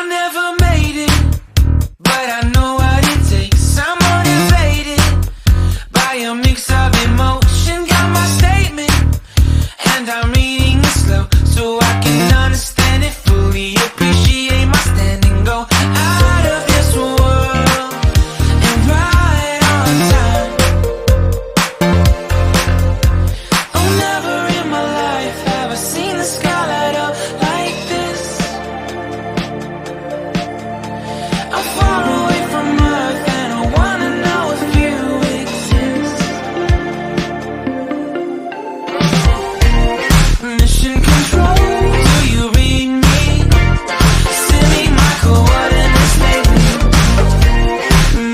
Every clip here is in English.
I never made it, but I know what it takes. I'm motivated by a mix of emotion. Got my statement, and I'm reading it slow so I can understand it fully. Appreciate my stand and go out of this world and right on time. Oh, never in my life have I seen the sky light up like this. I'm far away from Earth and I wanna know if you exist. Mission control, do you read me? Send me my coordinates lately.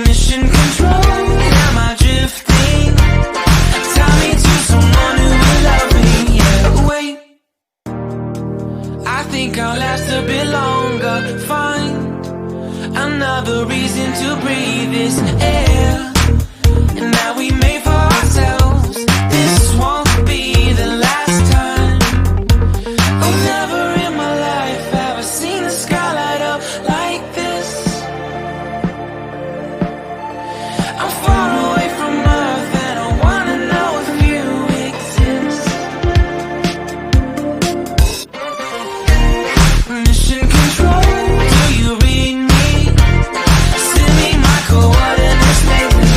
Mission control, am I drifting? Tie me to someone who will love me. Yeah, wait, I think I'll last a bit longer. Find another reason to breathe this air, and that we made for ourselves. This won't be the last time. Oh, never in my life have I seen the sky light up like this. I'm far away from Earth and I wanna know if you exist. Mission control, do you read me? Send me my coordinates lately.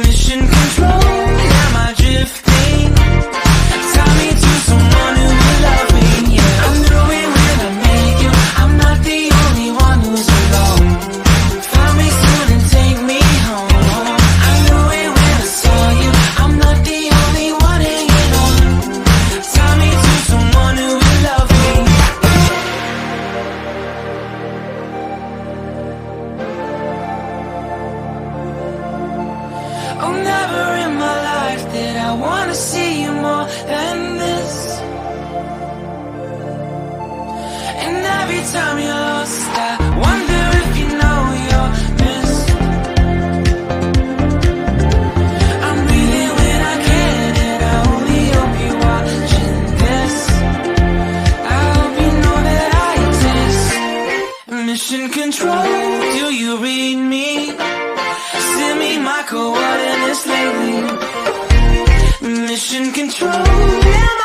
Mission control, am I drifting? Tie me to someone who will love me. Yeah, I knew it when I met you. I'm not the only one who's alone. Find me soon and take me home. I knew it when I saw you. I'm not the only one hanging on. Tie me to someone who will love me. Oh, never in my life did I wanna see you more than this. And every time you're lost, I wonder if you know you're missed. I'm breathing when I can, and I only hope you're watching this. I hope you know that I exist. Mission control, do you read me? Send me my coordinates lately. Mission control, am I